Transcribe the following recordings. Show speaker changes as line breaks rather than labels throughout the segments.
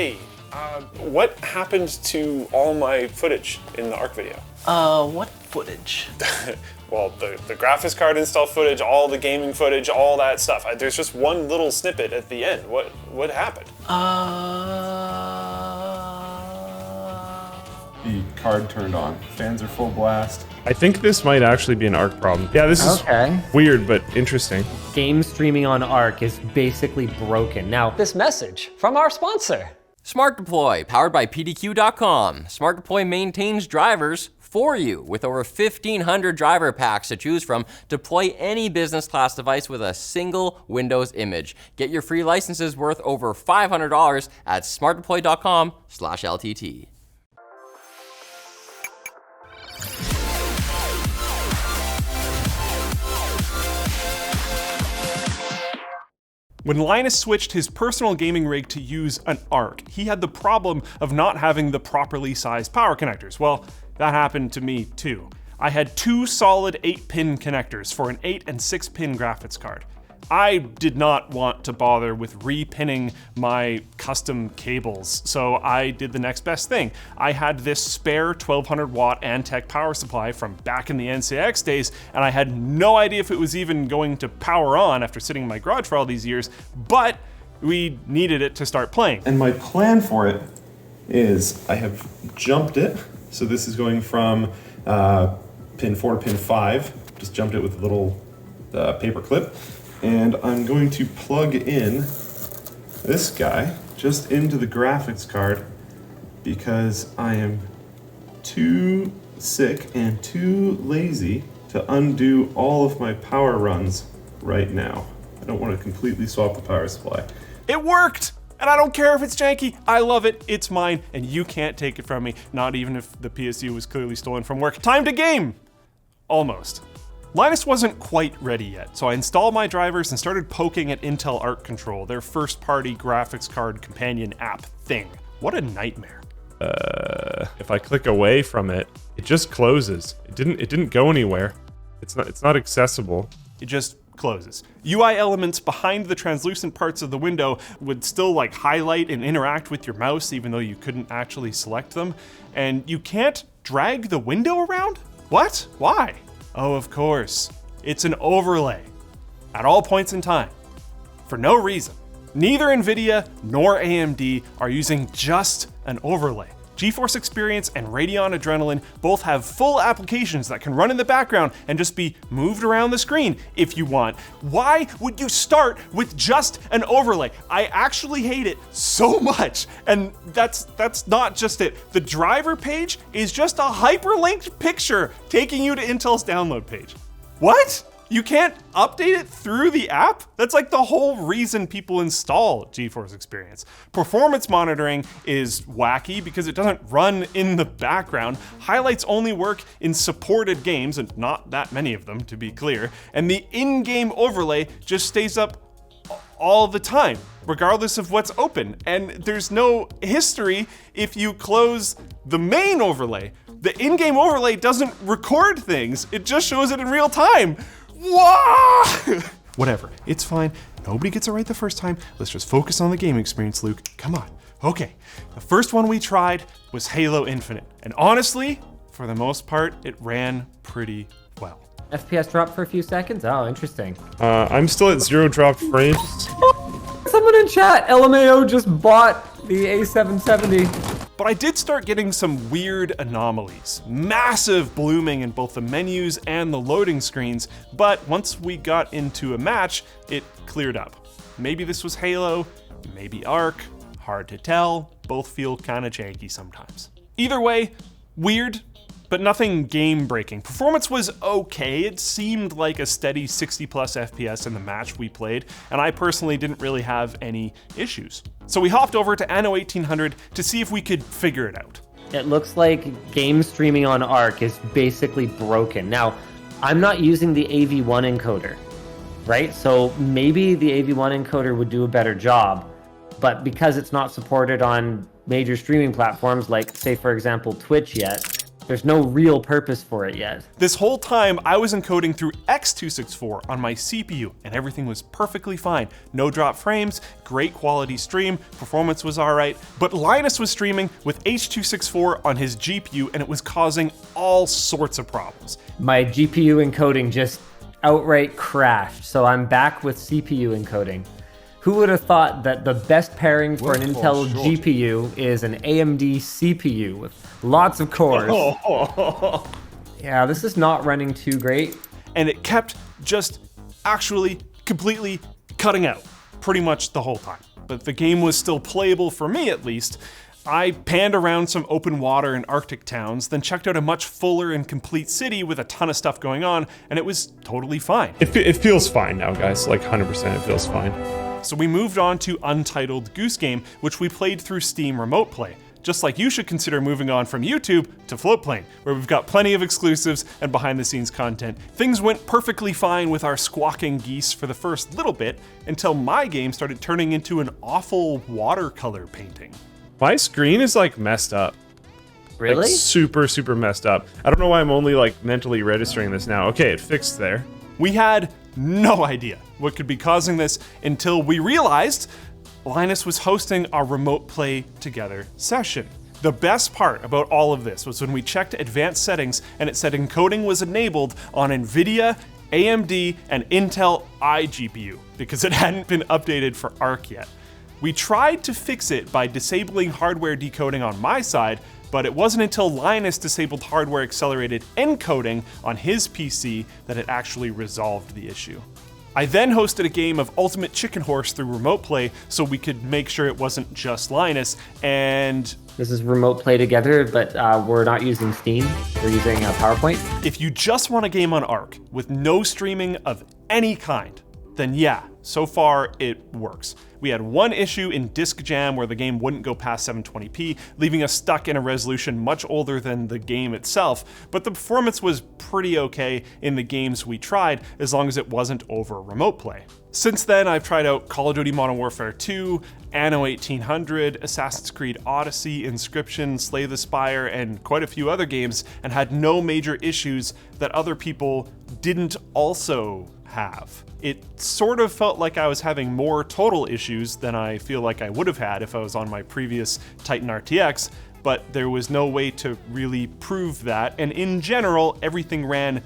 Hey, what happened to all my footage in the ARC video?
What footage?
Well, the graphics card install footage, all the gaming footage, all that stuff. There's just one little snippet at the end. What happened?
The card turned on. Fans are full blast.
I think this might actually be an ARC problem. Yeah, this is weird, but interesting.
Game streaming on ARC is basically broken. Now,
This message from our sponsor.
Smart Deploy, powered by PDQ.com. Smart Deploy maintains drivers for you with over 1,500 driver packs to choose from. Deploy any business class device with a single Windows image. Get your free licenses worth over $500 at smartdeploy.com/LTT.
When Linus switched his personal gaming rig to use an ARC, he had the problem of not having the properly sized power connectors. Well, that happened to me too. I had two solid 8-pin connectors for an 8 and 6-pin graphics card. I did not want to bother with repinning my custom cables, so I did the next best thing. I had this spare 1200 watt Antec power supply from back in the NCX days, and I had no idea if it was even going to power on after sitting in my garage for all these years, but we needed it to start playing.
And my plan for it is I have jumped it. So this is going from pin 4 to pin 5. Just jumped it with a little paper clip. And I'm going to plug in this guy just into the graphics card because I am too sick and too lazy to undo all of my power runs right now. I don't want to completely swap the power supply.
It worked! And I don't care if it's janky, I love it, it's mine, and you can't take it from me, not even if the PSU was clearly stolen from work. Time to game! Almost. Linus wasn't quite ready yet, so I installed my drivers and started poking at Intel Arc Control, their first-party graphics card companion app thing. What a nightmare.
If I click away from it, it just closes. It didn't go anywhere. It's not accessible.
It just closes. UI elements behind the translucent parts of the window would still like highlight and interact with your mouse even though you couldn't actually select them. And you can't drag the window around? What? Why? Oh, of course. It's an overlay. At all points in time. For no reason. Neither NVIDIA nor AMD are using just an overlay. GeForce Experience and Radeon Adrenaline both have full applications that can run in the background and just be moved around the screen if you want. Why would you start with just an overlay? I actually hate it so much. And that's not just it. The driver page is just a hyperlinked picture taking you to Intel's download page. What? You can't update it through the app? That's like the whole reason people install GeForce Experience. Performance monitoring is wacky because it doesn't run in the background. Highlights only work in supported games, and not that many of them, to be clear. And the in-game overlay just stays up all the time, regardless of what's open. And there's no history if you close the main overlay. The in-game overlay doesn't record things, it just shows it in real time. Whoa! Whatever, it's fine. Nobody gets it right the first time. Let's just focus on the game experience, Luke. Come on. Okay, the first one we tried was Halo Infinite. And honestly, for the most part, it ran pretty well.
FPS dropped for a few seconds? Oh, interesting.
I'm still at 0 dropped frames.
Someone in chat, LMAO just bought the A770.
But I did start getting some weird anomalies. Massive blooming in both the menus and the loading screens, but once we got into a match, it cleared up. Maybe this was Halo, maybe Arc, hard to tell, both feel kinda janky sometimes. Either way, weird, but nothing game-breaking. Performance was okay. It seemed like a steady 60 plus FPS in the match we played, and I personally didn't really have any issues. So we hopped over to Anno 1800 to see if we could figure it out.
It looks like game streaming on ARC is basically broken. Now, I'm not using the AV1 encoder, right? So maybe the AV1 encoder would do a better job, but because it's not supported on major streaming platforms like, say, for example, Twitch yet, There's no real purpose for it yet.
This whole time, I was encoding through X264 on my CPU, and everything was perfectly fine. No drop frames, great quality stream, performance was alright, but Linus was streaming with H264 on his GPU, and it was causing all sorts of problems.
My GPU encoding just outright crashed, so I'm back with CPU encoding. Who would have thought that the best pairing for an Intel GPU is an AMD CPU with lots of cores? Yeah, this is not running too great.
And it kept just actually completely cutting out pretty much the whole time. But the game was still playable for me at least. I panned around some open water and Arctic towns, then checked out a much fuller and complete city with a ton of stuff going on, and it was totally fine.
It feels fine now, guys. Like 100% it feels fine.
So we moved on to Untitled Goose Game, which we played through Steam Remote Play. Just like you should consider moving on from YouTube to Floatplane, where we've got plenty of exclusives and behind-the-scenes content. Things went perfectly fine with our squawking geese for the first little bit, until my game started turning into an awful watercolor painting.
My screen is like messed up.
Really?
Like, super, super messed up. I don't know why I'm only like mentally registering this now. Okay, it fixed there.
We had no idea what could be causing this until we realized Linus was hosting our remote play together session. The best part about all of this was when we checked advanced settings and it said encoding was enabled on NVIDIA, AMD, and Intel iGPU because it hadn't been updated for Arc yet. We tried to fix it by disabling hardware decoding on my side, but it wasn't until Linus disabled hardware accelerated encoding on his PC that it actually resolved the issue. I then hosted a game of Ultimate Chicken Horse through Remote Play so we could make sure it wasn't just Linus, and
This is remote play together, but we're not using Steam. We're using PowerPoint.
if you just want a game on Arc with no streaming of any kind, then yeah, so far it works. We had one issue in Disk Jam where the game wouldn't go past 720p, leaving us stuck in a resolution much older than the game itself, but the performance was pretty okay in the games we tried, as long as it wasn't over remote play. Since then, I've tried out Call of Duty Modern Warfare 2, Anno 1800, Assassin's Creed Odyssey, Inscription, Slay the Spire, and quite a few other games, and had no major issues that other people didn't also have. It sort of felt like I was having more total issues than I feel like I would have had if I was on my previous Titan RTX, but there was no way to really prove that, and in general, everything ran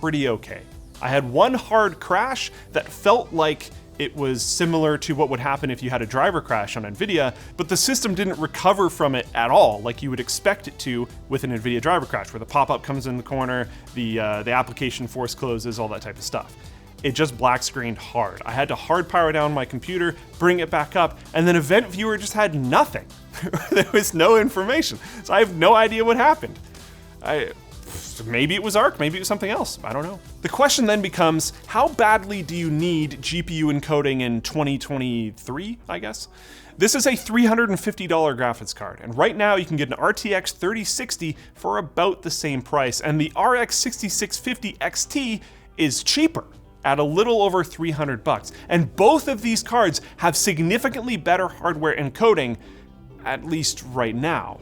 pretty okay. I had one hard crash that felt like it was similar to what would happen if you had a driver crash on NVIDIA, but the system didn't recover from it at all, like you would expect it to with an NVIDIA driver crash, where the pop-up comes in the corner, the application force closes, all that type of stuff. It just black screened hard. I had to hard power down my computer, bring it back up, and then Event Viewer just had nothing. There was no information, so I have no idea what happened. Maybe it was Arc, maybe it was something else, I don't know. The question then becomes, how badly do you need GPU encoding in 2023, I guess? This is a $350 graphics card, and right now you can get an RTX 3060 for about the same price, and the RX 6650 XT is cheaper at a little over $300. And both of these cards have significantly better hardware encoding, at least right now.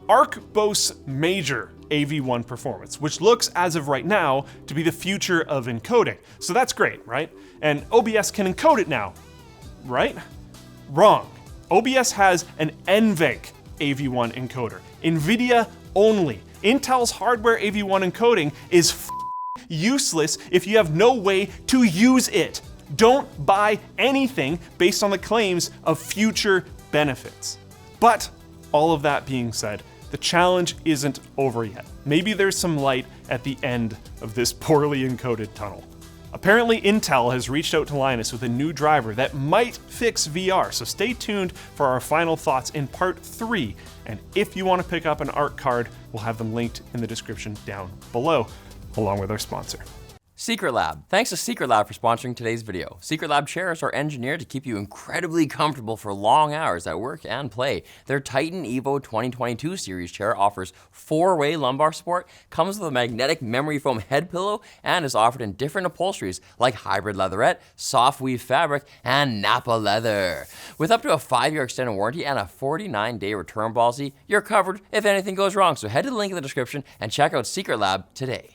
Arc boasts major AV1 performance, which looks, as of right now, to be the future of encoding. So that's great, right? And OBS can encode it now, right? Wrong. OBS has an NVENC AV1 encoder. NVIDIA only. Intel's hardware AV1 encoding is useless if you have no way to use it. Don't buy anything based on the claims of future benefits. But all of that being said, the challenge isn't over yet. Maybe there's some light at the end of this poorly encoded tunnel. Apparently Intel has reached out to Linus with a new driver that might fix VR, so stay tuned for our final thoughts in part 3. And if you want to pick up an Arc card, we'll have them linked in the description down below, along with our sponsor.
Secret Lab. Thanks to Secret Lab for sponsoring today's video. Secret Lab chairs are engineered to keep you incredibly comfortable for long hours at work and play. Their Titan Evo 2022 series chair offers 4-way lumbar support, comes with a magnetic memory foam head pillow, and is offered in different upholsteries like hybrid leatherette, soft weave fabric, and Napa leather. With up to a 5-year extended warranty and a 49-day return policy, you're covered if anything goes wrong. So head to the link in the description and check out Secret Lab today.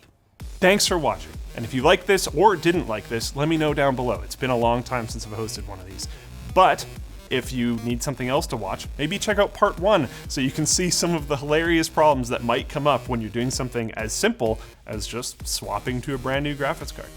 Thanks for watching. And if you like this or didn't like this, let me know down below. It's been a long time since I've hosted one of these. But if you need something else to watch, maybe check out part 1 so you can see some of the hilarious problems that might come up when you're doing something as simple as just swapping to a brand new graphics card.